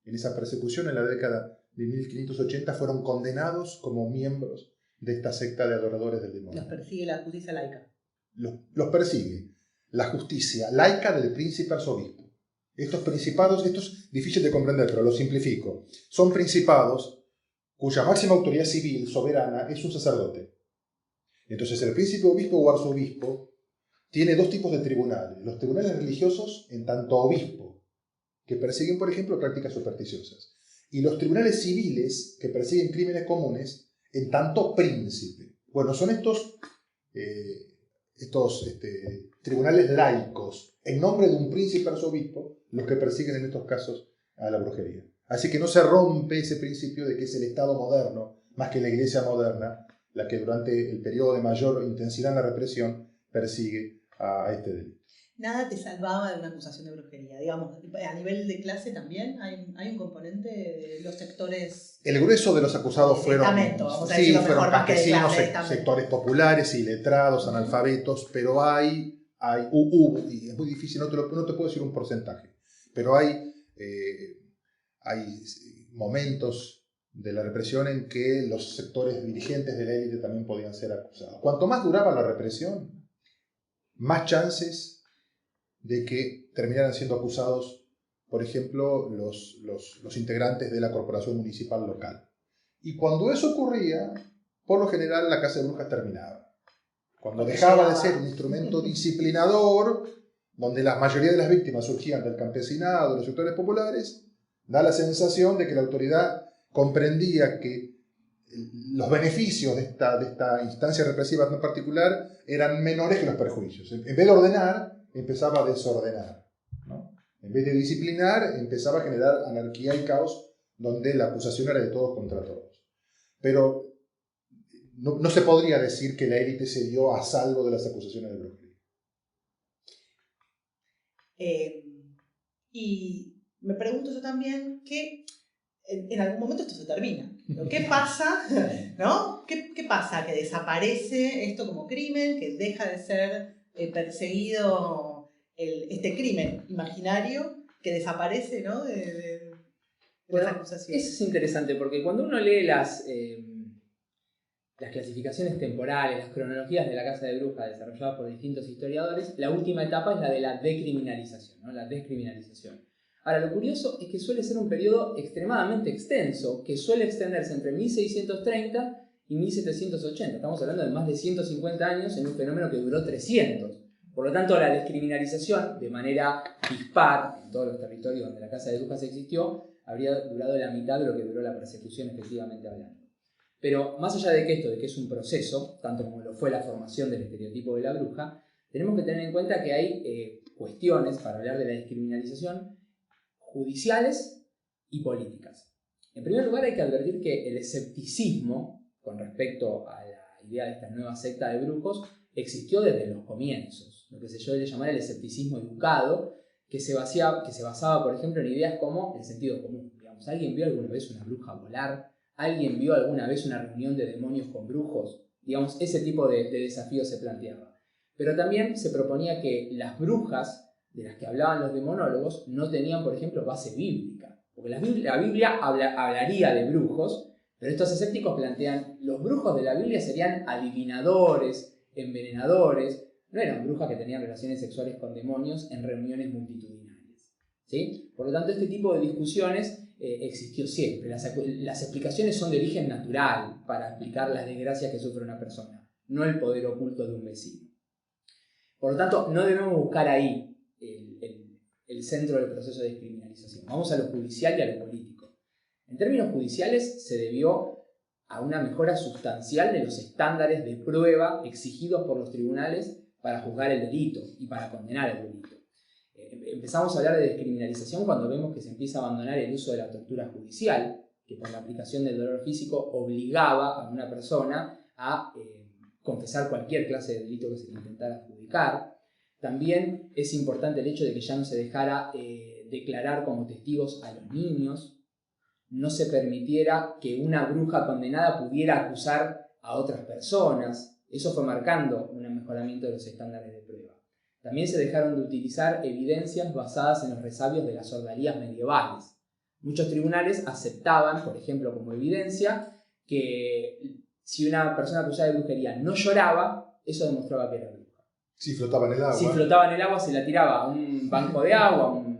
en esa persecución en la década de 1580 fueron condenados como miembros de esta secta de adoradores del demonio. Los persigue la justicia laica. Los persigue la justicia laica del príncipe arzobispo. Estos principados, esto es difícil de comprender, pero lo simplifico. Son principados cuya máxima autoridad civil soberana es un sacerdote. Entonces el príncipe obispo o arzobispo tiene dos tipos de tribunales. Los tribunales religiosos en tanto obispo, que persiguen, por ejemplo, prácticas supersticiosas. Y los tribunales civiles, que persiguen crímenes comunes, en tanto príncipe. Bueno, son estos tribunales laicos, en nombre de un príncipe arzobispo, los que persiguen en estos casos a la brujería. Así que no se rompe ese principio de que es el Estado moderno, más que la Iglesia moderna, la que durante el periodo de mayor intensidad en la represión persigue a este delito. Nada te salvaba de una acusación de brujería. Digamos, a nivel de clase también hay un componente de los sectores... El grueso de los acusados fueron fueron campesinos, sectores populares, iletrados, analfabetos, pero hubo, y es muy difícil, no te puedo decir un porcentaje, pero hay momentos de la represión en que los sectores dirigentes de la élite también podían ser acusados. Cuanto más duraba la represión, más chances de que terminaran siendo acusados, por ejemplo, los integrantes de la corporación municipal local. Y cuando eso ocurría, por lo general la casa de brujas terminaba. Cuando dejaba de ser un instrumento disciplinador, donde la mayoría de las víctimas surgían del campesinado, de los sectores populares, da la sensación de que la autoridad comprendía que los beneficios de esta instancia represiva en particular eran menores que los perjuicios. En vez de ordenar, empezaba a desordenar, ¿no? En vez de disciplinar, empezaba a generar anarquía y caos, donde la acusación era de todos contra todos. Pero no se podría decir que la élite se dio a salvo de las acusaciones de brujería. Y me pregunto yo también que en algún momento esto se termina. ¿Qué pasa? ¿No? ¿Qué pasa? Que desaparece esto como crimen, que deja de ser perseguido este crimen imaginario, que desaparece, ¿no? de las acusaciones. Eso es interesante, porque cuando uno lee las clasificaciones temporales, las cronologías de la Casa de Brujas desarrolladas por distintos historiadores, la última etapa es la de la decriminalización, ¿no? La descriminalización. Ahora, lo curioso es que suele ser un periodo extremadamente extenso, que suele extenderse entre 1630 y 1780. Estamos hablando de más de 150 años en un fenómeno que duró 300. Por lo tanto, la descriminalización, de manera dispar en todos los territorios donde la Casa de Brujas existió, habría durado la mitad de lo que duró la persecución efectivamente hablando. Pero más allá de que es un proceso, tanto como lo fue la formación del estereotipo de la bruja, tenemos que tener en cuenta que hay cuestiones para hablar de la descriminalización judiciales y políticas. En primer lugar, hay que advertir que el escepticismo con respecto a la idea de esta nueva secta de brujos existió desde los comienzos, lo que se suele llamar el escepticismo educado, que se basaba, por ejemplo, en ideas como el sentido común. Digamos, ¿alguien vio alguna vez una bruja volar? ¿Alguien vio alguna vez una reunión de demonios con brujos? Digamos, ese tipo de desafíos se planteaba. Pero también se proponía que las brujas de las que hablaban los demonólogos no tenían, por ejemplo, base bíblica. Porque la Biblia hablaría de brujos, pero estos escépticos plantean, los brujos de la Biblia serían adivinadores, envenenadores, no eran brujas que tenían relaciones sexuales con demonios en reuniones multitudinarias, ¿sí? Por lo tanto, este tipo de discusiones existió siempre. Las explicaciones son de origen natural para explicar las desgracias que sufre una persona, no el poder oculto de un vecino. Por lo tanto, no debemos buscar ahí el centro del proceso de descriminalización. Vamos a lo judicial y a lo político. En términos judiciales, se debió a una mejora sustancial de los estándares de prueba exigidos por los tribunales para juzgar el delito y para condenar el delito. Empezamos a hablar de descriminalización cuando vemos que se empieza a abandonar el uso de la tortura judicial, que por la aplicación del dolor físico obligaba a una persona a confesar cualquier clase de delito que se le intentara adjudicar. También es importante el hecho de que ya no se dejara declarar como testigos a los niños, no se permitiera que una bruja condenada pudiera acusar a otras personas. Eso fue marcando un mejoramiento de los estándares de prueba. También se dejaron de utilizar evidencias basadas en los resabios de las ordalías medievales. Muchos tribunales aceptaban, por ejemplo, como evidencia, que si una persona acusada de brujería no lloraba, eso demostraba que era bruja. Si flotaba en el agua. Si flotaba en el agua, se la tiraba a un banco de agua, a un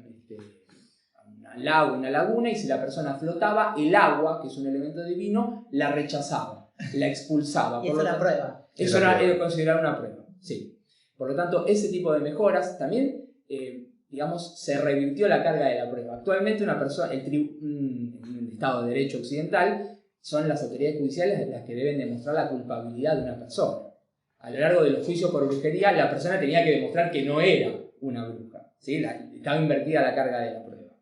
lago, una laguna, y si la persona flotaba, el agua, que es un elemento divino, la rechazaba, la expulsaba. Y eso era prueba. Eso era considerado una prueba, sí. Por lo tanto, ese tipo de mejoras también, digamos, se revirtió la carga de la prueba. Actualmente una persona, en el Estado de Derecho occidental, son las autoridades judiciales las que deben demostrar la culpabilidad de una persona. A lo largo de los juicios por brujería, la persona tenía que demostrar que no era una bruja, ¿sí? Estaba invertida la carga de la prueba.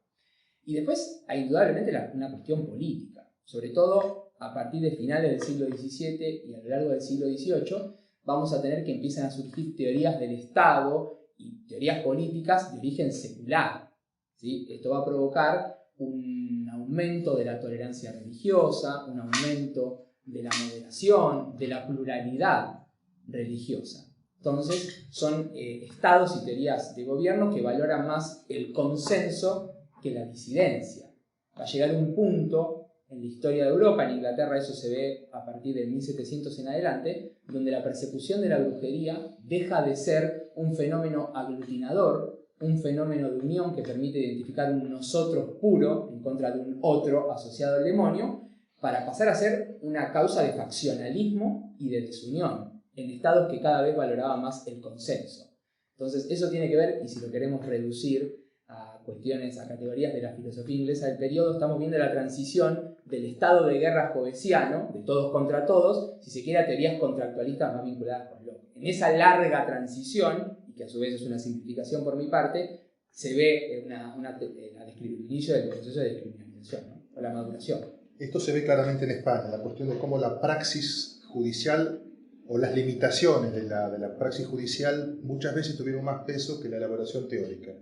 Y después hay indudablemente una cuestión política, sobre todo a partir de finales del siglo XVII y a lo largo del siglo XVIII, vamos a tener que empiezan a surgir teorías del Estado y teorías políticas de origen secular, ¿sí? Esto va a provocar un aumento de la tolerancia religiosa, un aumento de la moderación, de la pluralidad religiosa. Entonces, son estados y teorías de gobierno que valoran más el consenso que la disidencia. Va a llegar un punto en la historia de Europa, en Inglaterra eso se ve a partir de 1700 en adelante, donde la persecución de la brujería deja de ser un fenómeno aglutinador, un fenómeno de unión que permite identificar un nosotros puro en contra de un otro asociado al demonio, para pasar a ser una causa de faccionalismo y de desunión, en estados que cada vez valoraban más el consenso. Entonces eso tiene que ver, y si lo queremos reducir a cuestiones, a categorías de la filosofía inglesa del periodo, estamos viendo la transición del estado de guerra jovesiano, de todos contra todos, si se quiere a teorías contractualistas más vinculadas con Locke. En esa larga transición, y que a su vez es una simplificación por mi parte, se ve el inicio del proceso de descriminalización, ¿no? O la maduración. Esto se ve claramente en España, la cuestión de cómo la praxis judicial o las limitaciones de la praxis judicial muchas veces tuvieron más peso que la elaboración teórica.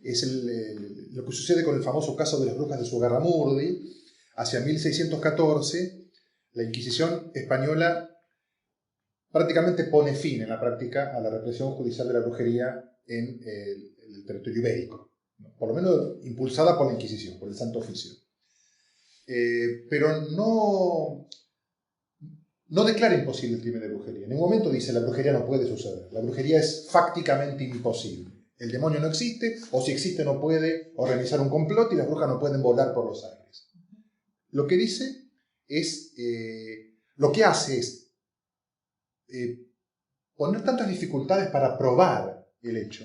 Es lo que sucede con el famoso caso de las brujas de Zugarramurdi. Hacia 1614, la Inquisición española prácticamente pone fin en la práctica a la represión judicial de la brujería en el territorio ibérico, por lo menos impulsada por la Inquisición, por el Santo Oficio. Pero no declara imposible el crimen de brujería. En ningún momento dice la brujería no puede suceder. La brujería es fácticamente imposible. El demonio no existe, o si existe no puede organizar un complot y las brujas no pueden volar por los aires. Lo que dice es, lo que hace es poner tantas dificultades para probar el hecho,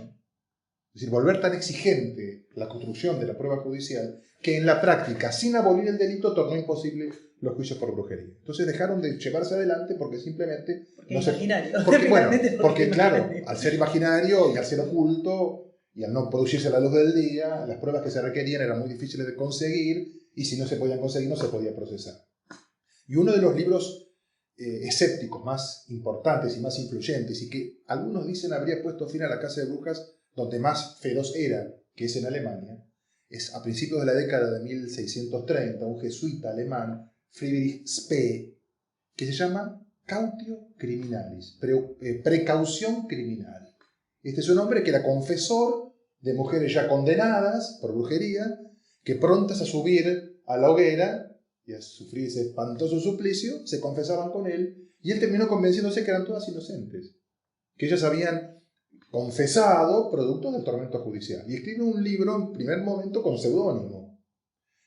es decir, volver tan exigente la construcción de la prueba judicial, que en la práctica, sin abolir el delito, tornó imposible los juicios por brujería. Entonces dejaron de llevarse adelante porque simplemente... Porque no imaginario. Porque claro, al ser imaginario y al ser oculto, y al no producirse a la luz del día, las pruebas que se requerían eran muy difíciles de conseguir, y si no se podían conseguir, no se podía procesar. Y uno de los libros escépticos más importantes y más influyentes, y que algunos dicen habría puesto fin a la caza de brujas donde más feroz era, que es en Alemania, es a principios de la década de 1630, un jesuita alemán, Friedrich Spee, que se llama Cautio Criminalis, precaución criminal. Este es un hombre que era confesor de mujeres ya condenadas por brujería, que prontas a subir a la hoguera y a sufrir ese espantoso suplicio, se confesaban con él, y él terminó convenciéndose que eran todas inocentes, que ellas habían confesado producto del tormento judicial. Y escribe un libro en primer momento con seudónimo.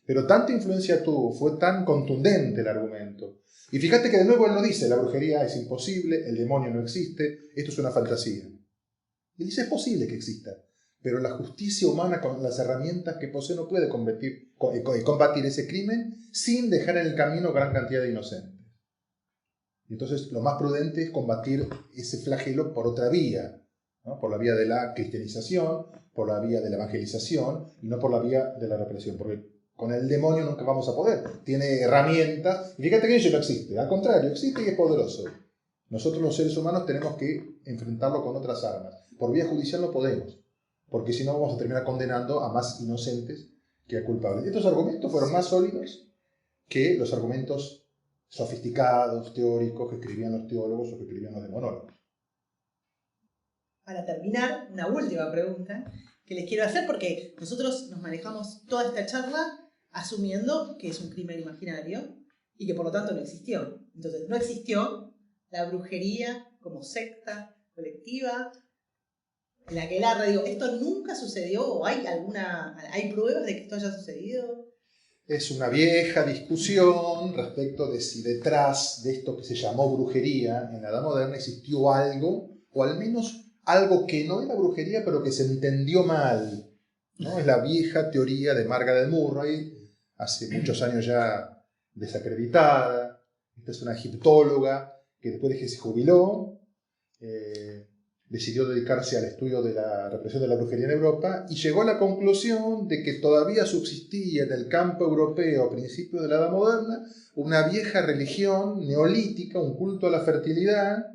Pero tanta influencia tuvo, fue tan contundente el argumento. Y fíjate que de nuevo él no dice, la brujería es imposible, el demonio no existe, esto es una fantasía. Él dice, es posible que exista, pero la justicia humana con las herramientas que posee no puede combatir ese crimen sin dejar en el camino gran cantidad de inocentes. Entonces lo más prudente es combatir ese flagelo por otra vía, ¿no? Por la vía de la cristianización, por la vía de la evangelización y no por la vía de la represión, porque con el demonio nunca vamos a poder. Tiene herramientas, y fíjate que ello no existe, al contrario, existe y es poderoso. Nosotros los seres humanos tenemos que enfrentarlo con otras armas. Por vía judicial no podemos, porque si no vamos a terminar condenando a más inocentes que a culpables. Estos argumentos fueron más sólidos que los argumentos sofisticados, teóricos, que escribían los teólogos o que escribían los demonólogos. Para terminar, una última pregunta que les quiero hacer, porque nosotros nos manejamos toda esta charla asumiendo que es un crimen imaginario y que por lo tanto no existió. Entonces, no existió la brujería como secta colectiva, el aquelarre, digo, ¿esto nunca sucedió o hay pruebas de que esto haya sucedido? Es una vieja discusión respecto de si detrás de esto que se llamó brujería en la Edad Moderna existió algo, o al menos algo que no era brujería, pero que se entendió mal, ¿no? Es la vieja teoría de Margaret Murray, hace muchos años ya desacreditada. Esta es una egiptóloga que después de que se jubiló, decidió dedicarse al estudio de la represión de la brujería en Europa y llegó a la conclusión de que todavía subsistía en el campo europeo a principios de la Edad Moderna una vieja religión neolítica, un culto a la fertilidad,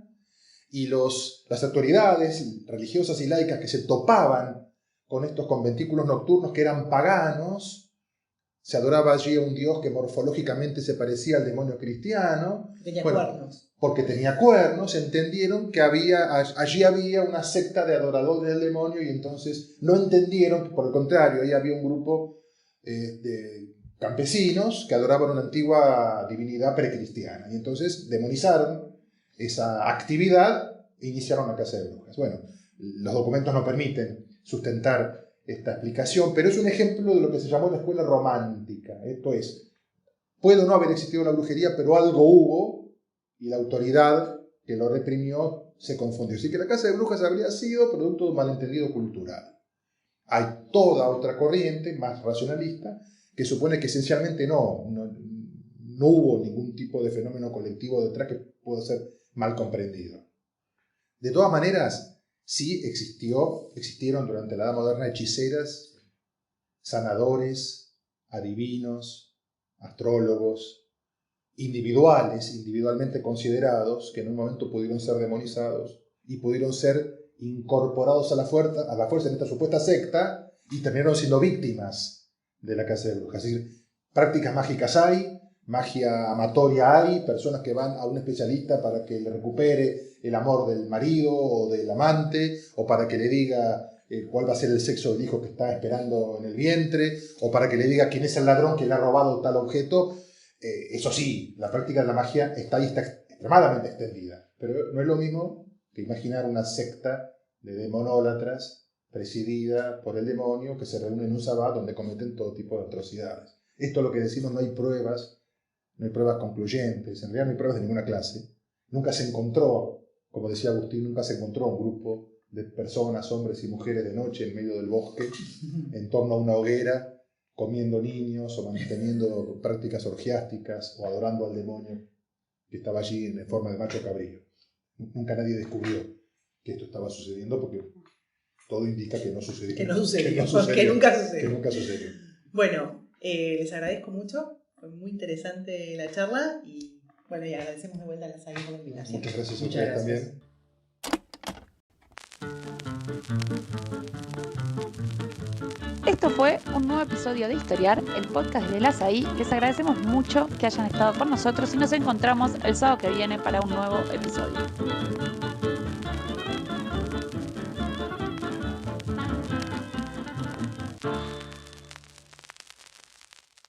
y las autoridades religiosas y laicas que se topaban con estos conventículos nocturnos que eran paganos, se adoraba allí a un dios que morfológicamente se parecía al demonio cristiano. Tenía cuernos. Porque tenía cuernos, entendieron que allí había una secta de adoradores del demonio y entonces no entendieron que por el contrario, ahí había un grupo de campesinos que adoraban una antigua divinidad precristiana y entonces demonizaron esa actividad e iniciaron la caza de brujas. Bueno, los documentos no permiten sustentar esta explicación, pero es un ejemplo de lo que se llamó la escuela romántica. Esto es, puede no haber existido la brujería, pero algo hubo y la autoridad que lo reprimió se confundió. Así que la caza de brujas habría sido producto de un malentendido cultural. Hay toda otra corriente más racionalista que supone que esencialmente no hubo ningún tipo de fenómeno colectivo detrás que pueda ser mal comprendido. De todas maneras, sí existieron durante la Edad Moderna hechiceras, sanadores, adivinos, astrólogos, individualmente considerados, que en un momento pudieron ser demonizados y pudieron ser incorporados a la fuerza en esta supuesta secta y terminaron siendo víctimas de la caza de brujas. Es decir, prácticas mágicas hay, magia amatoria hay, personas que van a un especialista para que le recupere el amor del marido o del amante, o para que le diga cuál va a ser el sexo del hijo que está esperando en el vientre, o para que le diga quién es el ladrón que le ha robado tal objeto. Eso sí, la práctica de la magia está ahí, está extremadamente extendida, pero no es lo mismo que imaginar una secta de demonólatras presidida por el demonio que se reúnen en un sabbat donde cometen todo tipo de atrocidades. Esto es lo que decimos, no hay pruebas concluyentes, en realidad no hay pruebas de ninguna clase. Nunca se encontró, como decía Agustín, nunca se encontró un grupo de personas, hombres y mujeres de noche en medio del bosque, en torno a una hoguera, comiendo niños o manteniendo prácticas orgiásticas o adorando al demonio que estaba allí en forma de macho cabrío. Nunca nadie descubrió que esto estaba sucediendo porque todo indica que no sucedió. Que nunca sucedió. Que nunca sucedió. Bueno, les agradezco mucho. Fue muy interesante la charla y bueno, y agradecemos de vuelta a la SAI por la invitación. Muchas gracias a Muchas ustedes gracias. también. Esto fue un nuevo episodio de Historiar, el podcast de la SAI. Les agradecemos mucho que hayan estado con nosotros y nos encontramos el sábado que viene para un nuevo episodio.